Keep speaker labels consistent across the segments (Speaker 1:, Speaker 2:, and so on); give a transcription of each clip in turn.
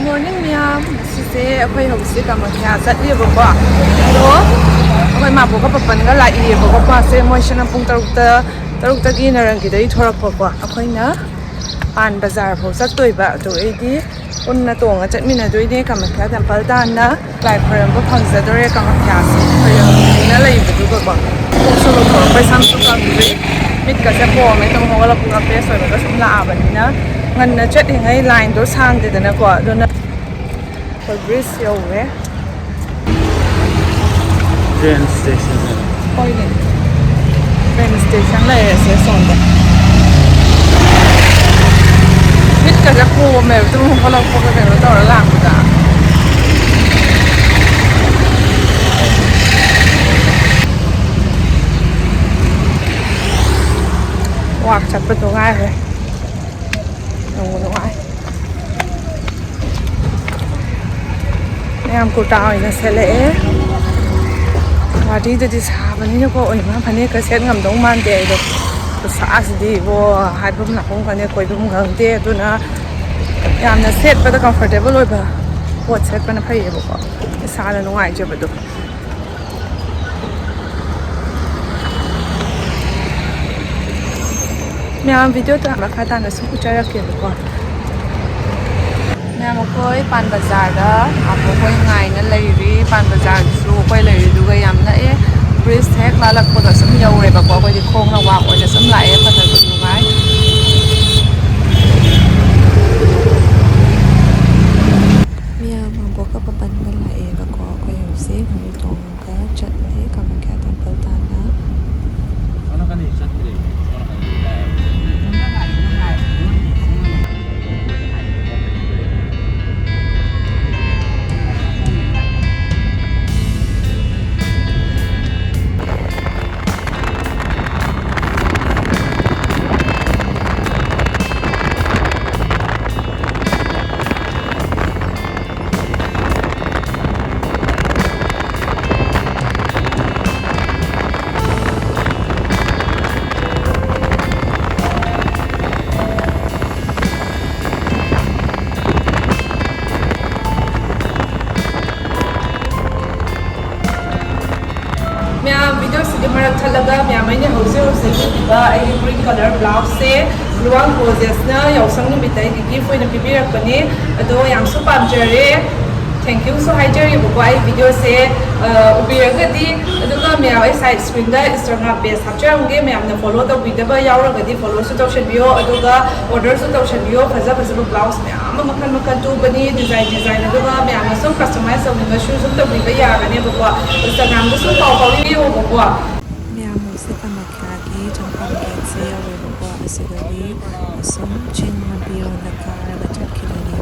Speaker 1: Morning miyam, sise ako'y hausi kamakya chatiyebago. Ado ako'y mabuka papan ga laiyebago pa se moi siya ng pung tarukta narangkidai thorakpago. Ako'y na Pan Bazaar po chatoiba ado edi unna tonga chatminadoine kamakya temple dana lai pharambo phangsadore kamakya se na laibadugo ba. Solo thorakpai samsu kamri mit ka se po me tong hogala punga pe soiba ga sumla abanina nganna chat hingai line do sangde dana ko adona bridge yauwe
Speaker 2: train station
Speaker 1: oile train station la ese sonda mit ka ja po me tong hogala po ka no tora lang da wak chat pa to ngai le nung ai em cô tao này sẽ lẽ và đi từ xa và như cô ấy mà phần này cái sẽ ngầm đóng man để được xã gì vô hai bữa nào cũng phần này coi bữa gần thế tôi nó em nó set rất comfortable rồi bà bộ set bên nó phải vậy bộ cái xa là nó ngoài chưa được mình video tôi làm khai tan là sức chơi ra kia được con Nè một khối Pan Bazaar đó, một khối ngày nó lấy đi Pan Bazaar số quay lấy đi cái yam này, bridge hết là có thể sắm nhiều rồi và có cái khung là wow, rồi sắm lại phần là cũng nhiều cái. Mía mà có các bạn lại và có cái hộp xếp một trong cái trận thế cầm cái temple tan đó.
Speaker 2: Ano ka ni chat dire? Video से मरक थलगा मैंने green color blouse से luang poses na yausang ni bitai gift oina pibirakpani ado yamsu pamjare thank you so hijari bu ai video se ubiragadi aduga mya ai side screen da Instagram page hapcharamge myamna follow to bidaba yauragadi follow su tawshabiyo aduga order su tawshabiyo faza blouse myam makhan tu bani design aduga myamna sum customize tawninga shoes sum tabiba yagane bu Instagram da su tawriyo bu
Speaker 3: se kamakaki jangpam gate yawe bako asigari asam chin mabiro nakara chakilani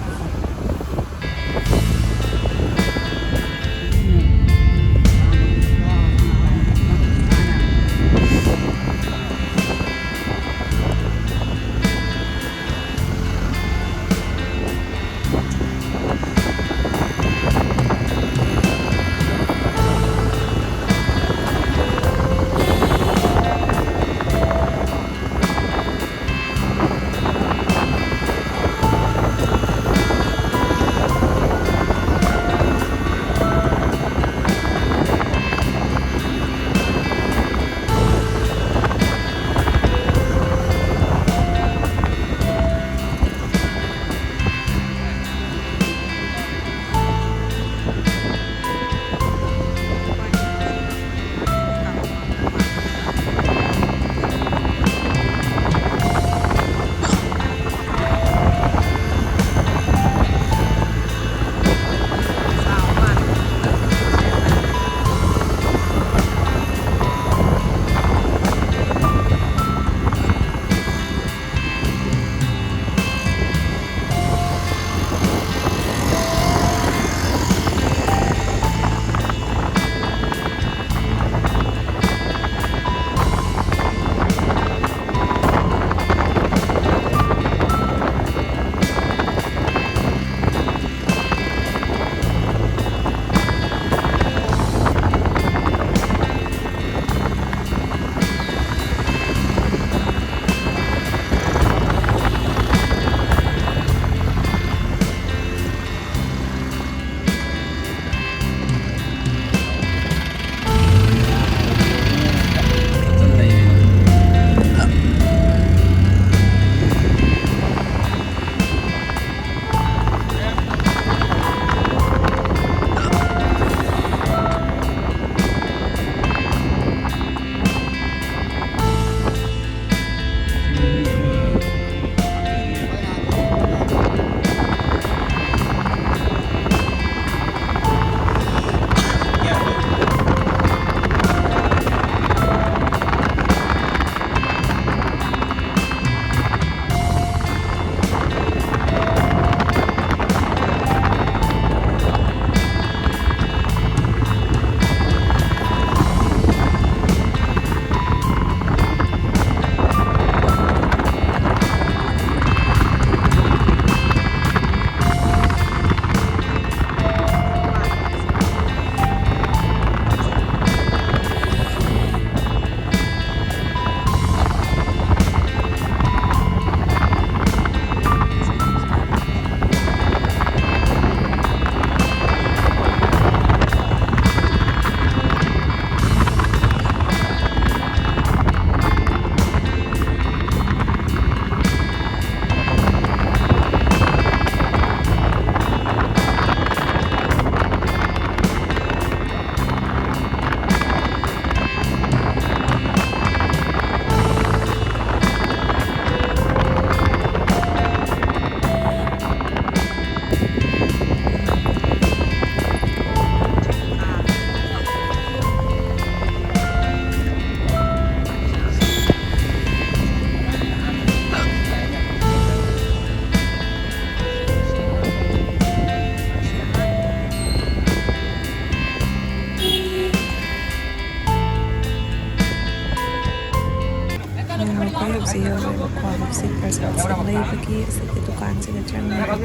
Speaker 3: ꯌꯧꯔꯦꯕꯀꯣ ꯍꯧꯖꯤꯛ ꯄ꯭ꯔꯁꯥꯠꯁꯤꯡ ꯂꯩꯕꯒꯤ ꯑꯁꯤꯒꯤ ꯗꯨꯀꯥꯟꯁꯤꯗ ꯆꯪꯉꯦꯕ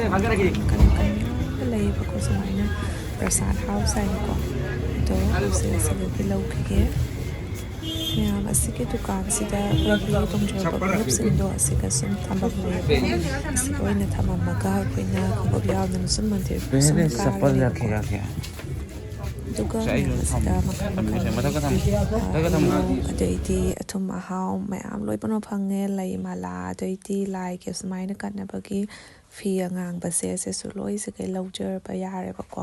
Speaker 3: ꯂꯩꯌꯦꯕꯀꯣ ꯁꯨꯃꯥꯏꯅ ꯄ꯭ꯔꯁꯥꯠ house ꯍꯥꯏꯅꯀꯣ ꯑꯗꯣ ꯍꯧꯖꯤꯛ ꯑꯁꯤꯗꯒꯤ ꯂꯧꯈꯤꯒꯦ ꯃꯌꯥꯝ ꯑꯁꯤꯒꯤ ꯗꯨꯀꯥꯟꯁꯤꯗ ꯑꯩꯈꯣꯏꯒꯤ ꯇꯣꯡꯖꯔꯛꯄ ꯈꯣꯡꯎꯞꯁꯤꯡꯗꯣ ꯑꯁꯤꯒ ꯁꯨꯝ ꯊꯝꯐꯝ ꯂꯩꯌꯦꯕꯀꯣ ꯑꯁꯤꯒ ꯑꯣꯏꯅ ꯊꯝꯃꯝꯃꯒ ꯑꯩꯈꯣꯏꯅ ꯈꯣꯡꯎꯞ ꯌꯥꯎꯗꯅ ꯁꯨꯝ ꯃꯟꯗꯤꯔ ꯁꯨꯝ ꯀꯥꯔꯅꯦꯕꯀꯣ ꯑꯗꯨꯒ ꯃꯌꯥꯝ ꯑꯁꯤꯗ ꯃꯈꯜ ꯃꯈꯜ ꯑꯗꯩꯗꯤ ꯑꯊꯨꯝ ꯑꯍꯥꯎ ꯃꯌꯥꯝ ꯂꯣꯏꯅꯃꯛ ꯐꯪꯉꯦ ꯂꯩ ꯃꯥꯂꯥ ꯑꯗꯩꯗꯤ ꯂꯥꯏꯒꯤ ꯁꯨꯃꯥꯏꯅ ꯀꯠꯅꯕꯒꯤ ꯐꯤ ꯑꯉꯥꯡꯕꯁꯦ ꯑꯁꯤꯁꯨ ꯂꯣꯏꯁꯤꯒꯩ ꯂꯧꯖꯔꯕ ꯌꯥꯔꯦꯕꯀꯣ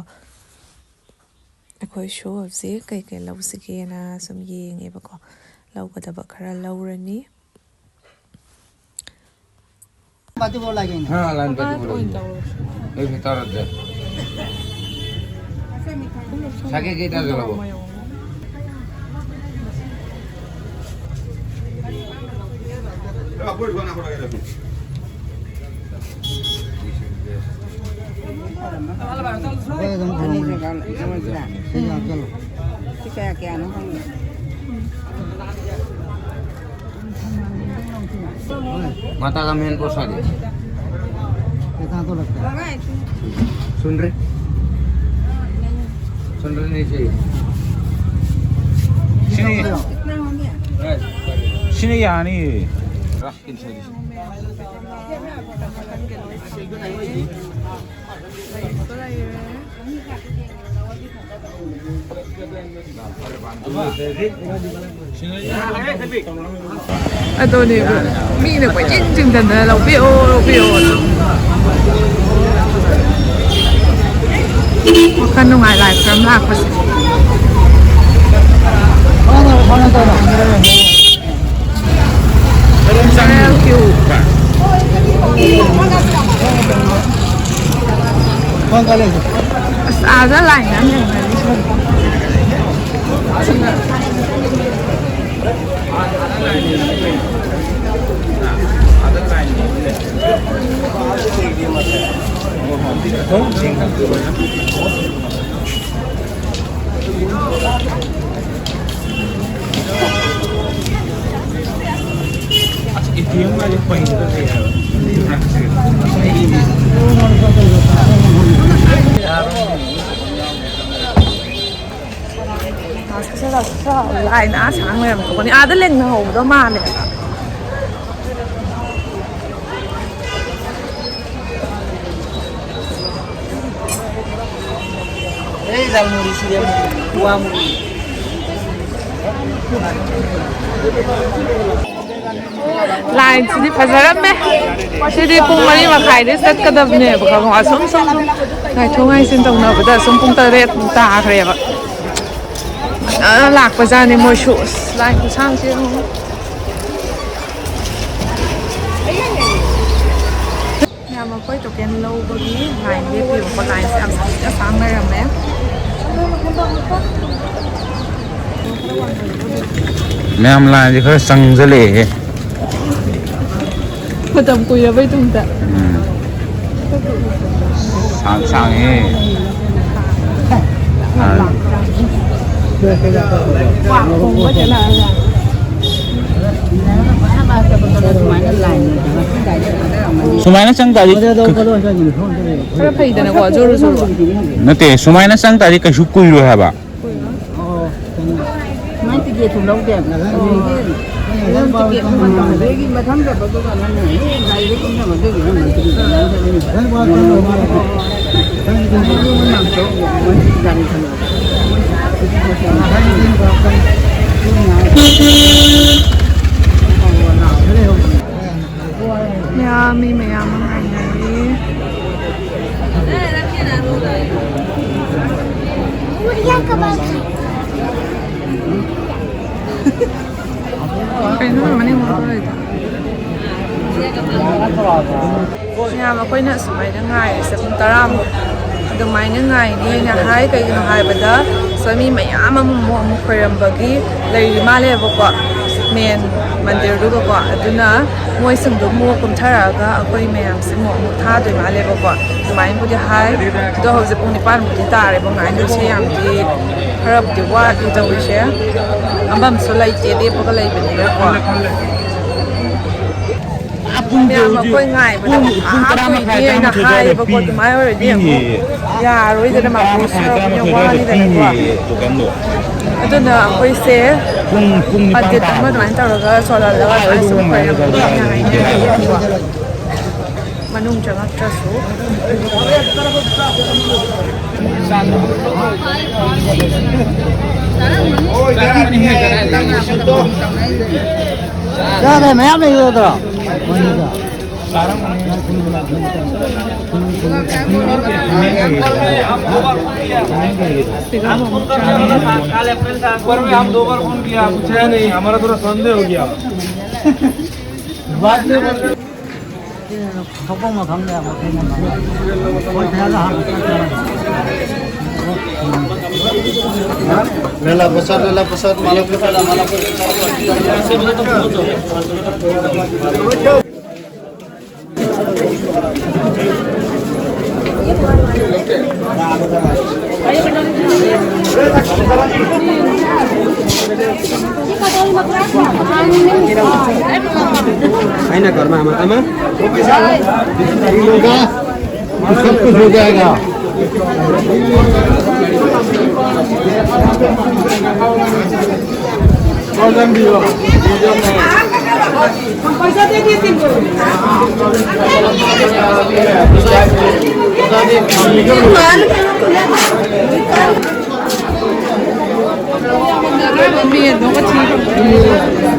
Speaker 3: ꯑꯩꯈꯣꯏꯁꯨ ꯍꯧꯖꯤꯛ ꯀꯩꯀꯩ ꯂꯧꯁꯤꯒꯦꯅ ꯁꯨꯝ ꯌꯦꯡꯉꯦꯕꯀꯣ ꯂꯧꯒꯗꯕ ꯈꯔ ꯂꯧꯔꯅꯤ
Speaker 4: माता का मेन प्रसाद है कितना तो लगता है सुन रहे नहीं चाहिए
Speaker 5: 신의 아니
Speaker 1: ꯑꯗꯨꯅꯦ ꯃꯤꯅ ꯀꯣꯏꯆꯤꯟ ꯆꯤꯡꯗꯅ ꯂꯧꯕꯤꯌꯣ ꯋꯥꯈꯜ ꯅꯨꯡꯉꯥꯏ ꯂꯥꯏ ꯈꯨꯔꯨꯝ ꯂꯥꯛꯄꯁꯦ ꯑꯁ ꯑꯥꯗ ꯂꯥꯏꯟ ꯌꯥꯝ
Speaker 5: ATM वाले पॉइंट पे है
Speaker 1: ꯂꯥꯏꯟ ꯑꯥ ꯁꯥꯡ ꯂꯩꯔꯝꯗꯧꯕꯅꯤ ꯑꯥꯗ ꯂꯦꯡꯅꯍꯧꯕꯗꯣ ꯃꯥꯜꯂꯦꯕ ꯂꯥꯏꯟꯁꯤꯗꯤ ꯐꯖꯔꯝꯃꯦ ꯁꯤꯗꯤ ꯄꯨꯡ 4:30ꯗ ꯆꯠꯀꯗꯕꯅꯦꯕꯀꯣ ꯑꯁꯨꯝ ꯉꯥꯏꯊꯣꯛ ꯉꯥꯏꯁꯤꯟ ꯇꯧꯅꯕꯗ ꯁꯨꯝ ꯄꯨꯡ 8 ꯇꯥꯈ꯭ꯔꯦꯕ ꯂꯥꯛꯄꯖꯥꯠꯅꯤ ꯃꯣꯏꯁꯨ ꯂꯥꯏꯟ ꯈꯨꯁꯥꯡꯁꯦ ꯌꯥꯝ ꯑꯩꯈꯣꯏ ꯇꯣꯀꯦꯟ ꯂꯧꯕꯒꯤ ꯂꯥꯏꯟ ꯂꯦꯞꯄꯤꯕꯀꯣ ꯂꯥꯏꯟꯁꯦ ꯌꯥꯝ ꯁꯥꯡ ꯂꯩꯔꯝꯃꯦ
Speaker 5: मैम लाइन खर संजले
Speaker 1: ꯃꯇꯝ ꯀꯨꯏꯔꯕꯩ ꯇꯨꯡꯗ
Speaker 5: 상상해 सुमाइना चंगतारी
Speaker 1: खरा फैदनको जोरो जोरो
Speaker 5: नते सुमाइना चंगतारी कशु कुइरो हैबा
Speaker 1: ꯃꯤ ꯃꯌꯥꯝ ꯑꯃ ꯉꯥꯏꯅꯔꯤ ꯀꯩꯅꯣ ꯃꯅꯤꯡ ꯂꯩꯗ ꯃꯌꯥꯝ ꯑꯩꯈꯣꯏꯅ ꯑꯁꯨꯃꯥꯏꯅ ꯉꯥꯏꯔꯤꯁꯦ ꯄꯨꯡ 10 ꯑꯗꯨꯃꯥꯏꯅ ꯉꯥꯏꯅꯤꯅ ꯍꯥꯏ ꯀꯩꯒꯤꯅꯣ ꯍꯥꯏꯕꯗ ꯃꯤ ꯃꯌꯥꯝ ꯑꯃꯨꯛ ꯈꯣꯏꯔꯝꯕꯒꯤ ꯂꯩꯔꯤ ꯃꯥꯜꯂꯦꯕꯀꯣ ꯃꯦꯟ ꯃꯟꯗꯤꯔꯗꯨꯒꯀꯣ ꯑꯗꯨꯅ ꯃꯣꯏꯁꯤꯡꯗꯣ ꯑꯃꯨꯛ ꯀꯨꯝꯊꯔꯛꯑꯒ ꯑꯩꯈꯣꯏ ꯃꯌꯥꯝꯁꯦ ꯑꯃꯨꯛ ꯊꯥꯗꯣꯏ ꯃꯥꯜꯂꯦꯕꯀꯣ ꯑꯗꯨꯃꯥꯏꯅꯕꯨꯗꯤ ꯍꯥꯏ ꯑꯗꯣ ꯍꯧꯖꯤꯛ ꯄꯨꯡ 9ꯕꯨꯗꯤ ꯇꯥꯔꯦꯕ ꯉꯥꯏꯗꯣꯏꯁꯦ ꯌꯥꯝꯗꯤ ꯈꯔꯕꯨꯗꯤ ꯋꯥꯠꯂꯤ ꯇꯧꯔꯤꯁꯦ ꯑꯃꯝꯁꯨ ꯂꯩꯇꯦ ꯂꯦꯞꯄꯒ ꯂꯩꯕꯅꯤꯅꯀꯣ ꯃꯌꯥꯝ ꯑꯩꯈꯣꯏ ꯉꯥꯏꯕꯗ ꯑꯩꯈꯣꯏꯒꯤ ꯑꯩꯅ ꯍꯥꯏꯌꯦꯕꯀꯣ ꯑꯗꯨꯃꯥꯏꯅ ꯑꯣꯏꯔꯗꯤ ꯑꯃꯨꯛ ꯌꯥꯔꯣꯏꯗꯅ ꯃꯥꯕꯨ ꯁꯔꯞꯅ ꯋꯥꯅꯤꯗꯅꯀꯣ ꯑꯗꯨꯅ ꯑꯩꯈꯣꯏꯁꯦ ꯕꯖꯦꯠ ꯑꯃ ꯑꯗꯨꯃꯥꯏꯅ ꯇꯧꯔꯒ ꯆꯣꯜꯍꯜꯂꯒ ꯑꯗꯨꯃꯥꯏꯅ ꯁꯨꯝ ꯈꯣꯏꯔꯝꯕꯅ ꯍꯥꯏꯅꯔꯤꯕꯀꯣ ꯃꯅꯨꯡ ꯆꯪꯉꯛꯇ꯭ꯔꯁꯨ
Speaker 4: 자, 매야 매요다.
Speaker 6: हम 2 बार फोन किया पूछा नहीं हमारा थोड़ा संदेह हो गया बाद में
Speaker 4: 석봉만 강내 뭐 되는 거. 거의 대하나 하고.
Speaker 7: Lela besar malam kita malam
Speaker 6: आइना घरमा आमा
Speaker 7: होगा सब कुछ हो जाएगा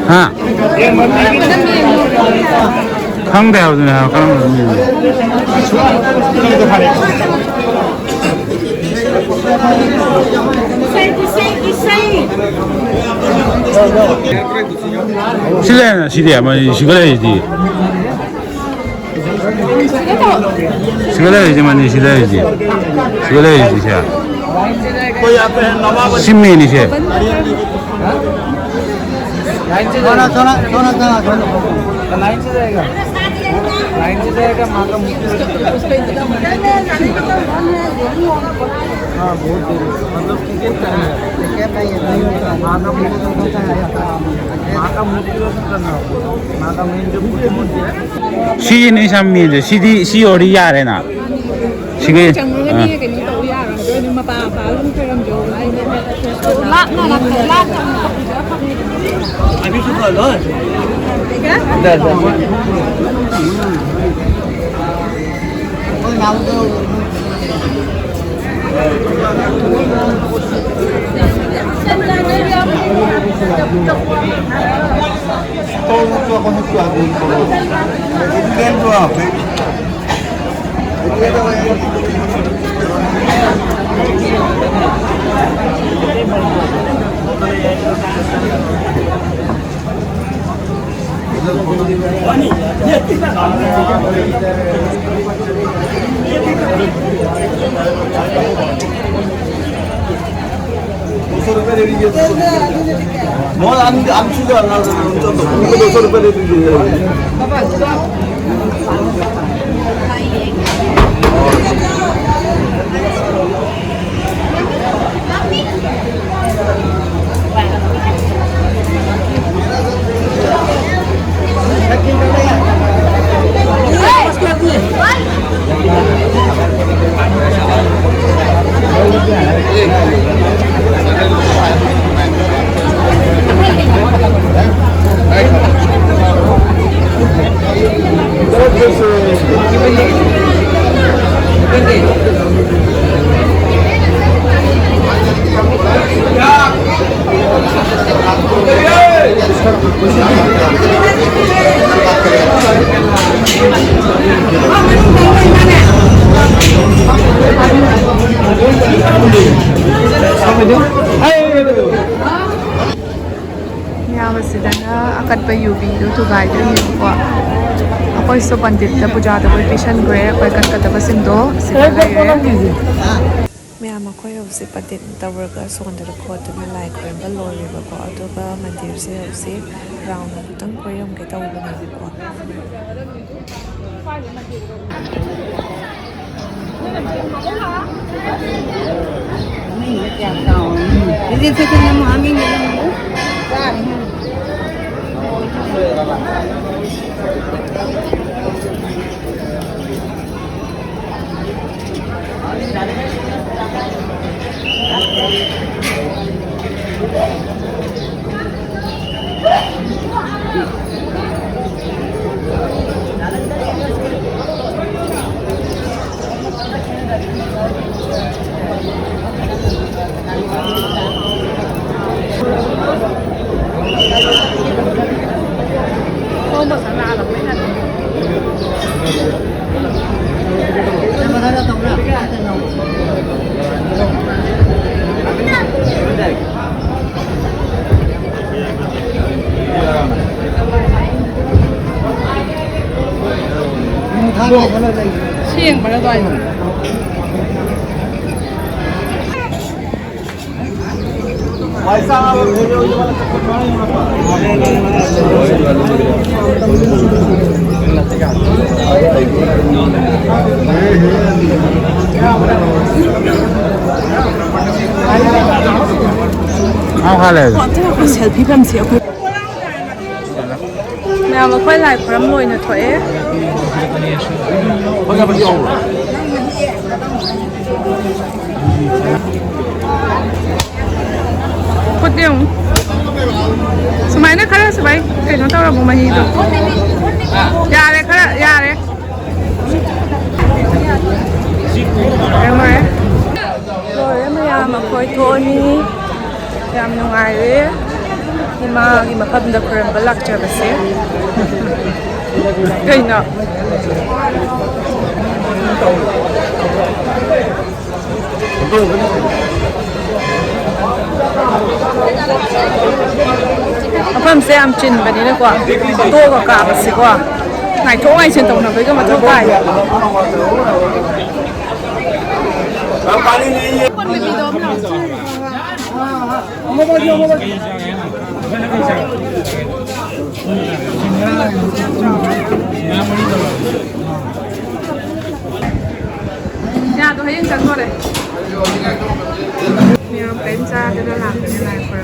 Speaker 5: हाँ खंडे हो जाने हैं करम 실내 시대 아마 시골에지 시골에지만 시대지 시골에지 자 신민이세
Speaker 4: 전화.
Speaker 6: लाइन से जाएगा माता हाँ बहुत देर मतलब टिकट करना है माता मूर्ति दर्शन करना माता मेन जो मूर्ति है
Speaker 5: 시인의 산미인데 시 어디 야래나 시계
Speaker 6: अभी तो कल बहुत आम चुका ना तो 200 रुपए दे दीजिए
Speaker 1: अकटप यूबीदू थुगाइदोनीबको अखोइसो पंडित पूजा पीसनग्रे अखोइ कटकदबसिंदो
Speaker 3: मैम अखोइ हौसे पटेन तवरगा सोंदर खोदना लाइ खोरंबा लोरेबको अदुगा मंदिर से हौसे round अमतंग खोरंगे तौबनेबको
Speaker 4: 이제 세상에 마음이
Speaker 1: Siêng mà nó rồi.
Speaker 5: Không khai lại.
Speaker 1: Selfie làm gì không? Mèo mà quay lại phải lôi nữa thôi. Kut yung. Sumay na kara sabay. Kaya nung tawag mo mahilo. Yare kara, yare. Kaya mo eh. Rồi em mày mà coi thôi ni. Làm nung ai đấy. Nhưng mà khi mà phân được rồi mà lắc chơi bớt xíu. Cái nào? Phần xe am chín vậy đấy quá, to có cả bớt xíu quá. Ngày thô ngày trên tàu nào với cái mà thô cay. Nhà tôi thấy những cái này. Nhiều bánh ra cho nó làm cái này for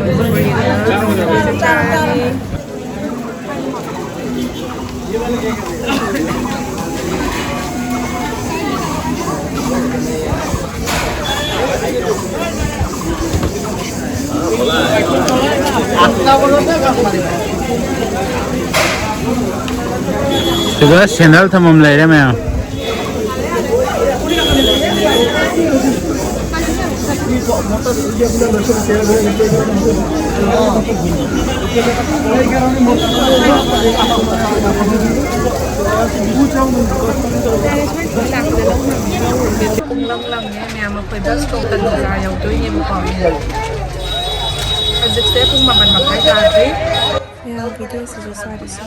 Speaker 1: rồi free nữa rồi ra đi.
Speaker 5: 그거 채널 탐험 내려면
Speaker 1: Cùng lông lông nhé, mẹ mà phải đất sông tân ra dòng tôi như một con này. Dịch sẽ cũng mà mình mặc cái ra đấy.
Speaker 3: Yeah, video suggested is